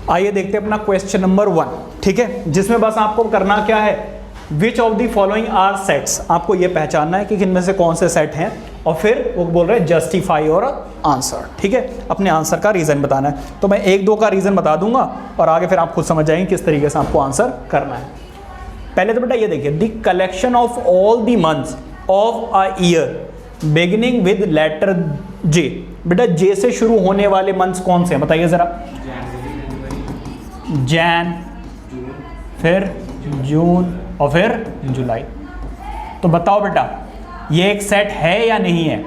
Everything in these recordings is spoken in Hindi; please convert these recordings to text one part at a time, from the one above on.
आइए देखते हैं अपना क्वेश्चन नंबर 1, ठीक है, जिसमें बस आपको करना क्या है, which of the following are sets, आपको ये पहचानना है कि किनमें से कौन से सेट हैं, और फिर वो बोल रहे हैं जस्टिफाई और आंसर, ठीक है, अपने आंसर का रीजन बताना है। तो मैं 1-2 का रीजन बता दूंगा और आगे फिर आप खुद समझ जाएंगे किस तरीके से आपको आंसर करना है। पहले तो बेटा ये देखिए, the collection of all the months of a year beginning with letter J. बेटा जे से शुरू होने वाले मंथ्स कौन से हैं बताइए जरा। जैन, फिर जून और फिर जुलाई। तो बताओ बेटा ये एक सेट है या नहीं है?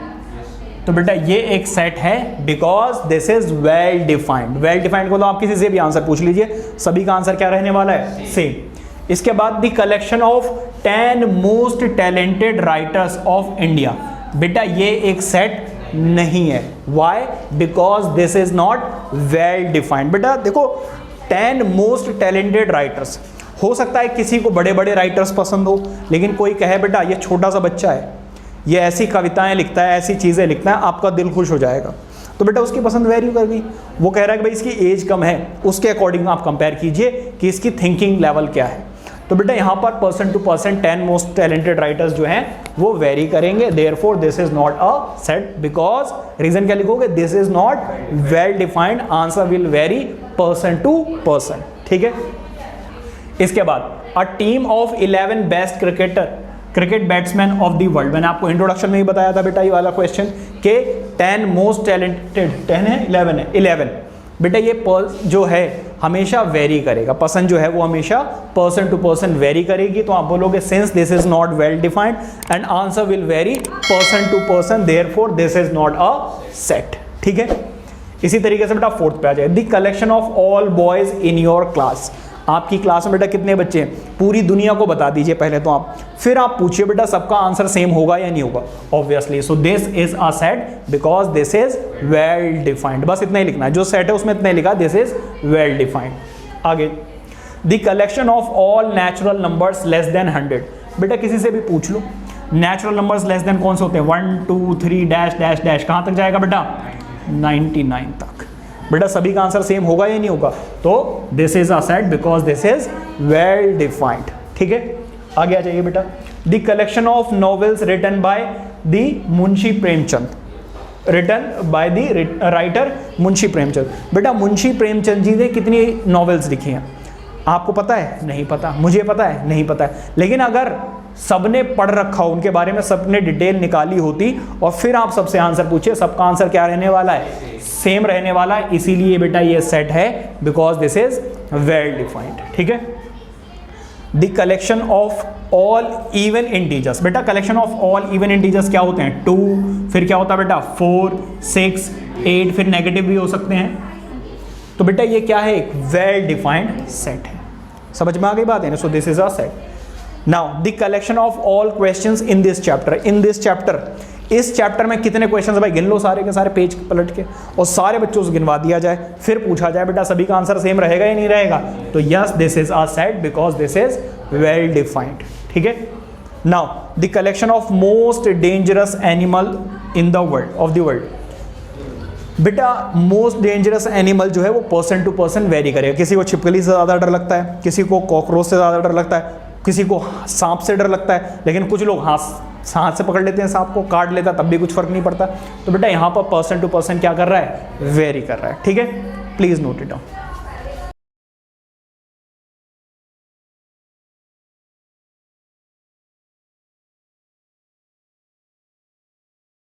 तो बेटा ये एक सेट है because this is well defined. Well defined को तो आप किसी से भी आंसर पूछ लीजिए, सभी का आंसर क्या रहने वाला है, सेम। इसके बाद the collection of 10 most talented writers of India. बेटा ये एक सेट नहीं है, why? Because this is not well defined. बेटा देखो 10 मोस्ट टैलेंटेड राइटर्स, हो सकता है किसी को बड़े बड़े राइटर्स पसंद हो, लेकिन कोई कहे बेटा ये छोटा सा बच्चा है, ये ऐसी कविताएं लिखता है, ऐसी चीज़ें लिखता है, आपका दिल खुश हो जाएगा। तो बेटा उसकी पसंद वेरी कर गई। वो कह रहा है कि भाई इसकी एज कम है, उसके अकॉर्डिंग आप कंपेयर कीजिए कि इसकी थिंकिंग लेवल क्या है। तो बेटा यहाँ पर person to person 10 most talented writers जो हैं वो वेरी करेंगे, therefore this is not a set. Because reason क्या लिखोगे, this is not well defined, answer will vary person to person, ठीक है। इसके बाद a team of 11 best cricket batsman of the world. मैंने आपको इंट्रोडक्शन में ही बताया था बेटा ये वाला क्वेश्चन के 10 मोस्ट टैलेंटेड, 10 है 11 है 11। बेटा ये जो है हमेशा वेरी करेगा, पसंद जो है वो हमेशा पर्सन टू पर्सन वेरी करेगी। तो आप बोलोगे since this is not well defined and answer will vary person to person, therefore this is not a set, ठीक है। इसी तरीके से बेटा 4th पे आ जाए, the collection of all boys in your class. आपकी क्लास में बेटा कितने बच्चे हैं, पूरी दुनिया को बता दीजिए पहले तो आप, फिर आप पूछिए बेटा सबका आंसर सेम होगा या नहीं होगा, obviously. So this is a set because this is well defined. बस इतना ही लिखना है, जो सेट है उसमें इतना ही लिखा, दिस इज वेल डिफाइंड। आगे, the collection of all natural numbers less than 100। बेटा किसी से भी पूछ लो नेचुरल नंबर्स लेस देन कौन से होते हैं, 1 2 3 डैश डैश डैश, कहाँ तक जाएगा बेटा, 99 तक। बेटा सभी का आंसर सेम होगा या नहीं होगा, तो this is a set because this is well defined, ठीक है। आगे आ जाइए बेटा, the collection of novels written by the Munshi Premchand, written by the writer Munshi Premchand. बेटा मुंशी प्रेमचंद जी ने कितनी नॉवेल्स लिखी हैं आपको पता है? नहीं पता, मुझे पता है, नहीं पता है। लेकिन अगर सबने पढ़ रखा हो, उनके बारे में सबने डिटेल निकाली होती और फिर आप सबसे आंसर पूछिए, सबका आंसर क्या रहने वाला है, सेम रहने वाला है। इसीलिए बेटा ये सेट है because this is well defined, ठीक है। The collection of all even integers. बेटा collection of all even integers क्या होते हैं, 2, फिर क्या होता है बेटा 4 6 8, फिर नेगेटिव भी हो सकते हैं। तो बेटा ये क्या है, एक वेल डिफाइंड सेट है। समझ में आ गई बात है ना। So this is a set. Now the collection of all questions in this chapter. In this chapter, इस चैप्टर में कितने क्वेश्चंस भाई गिन लो सारे के सारे पेज पलट के, और सारे बच्चों से गिनवा दिया जाए, फिर पूछा जाए बेटा सभी का आंसर सेम रहेगा या नहीं रहेगा। तो yes this is a set because this is well defined, ठीक है। Now the collection of most dangerous animal in the world of the world. बेटा मोस्ट डेंजरस एनिमल जो है वो पर्सन टू पर्सन वेरी करेगा। किसी को छिपकली से ज़्यादा डर लगता है, किसी को कॉकरोच से ज़्यादा डर लगता है, किसी को सांप से डर लगता है, लेकिन कुछ लोग हाथ से पकड़ लेते हैं, सांप को काट लेता तब भी कुछ फर्क नहीं पड़ता। तो बेटा यहाँ पर पर्सन टू पर्सन क्या कर रहा है, वेरी कर रहा है, ठीक है। Please note it down.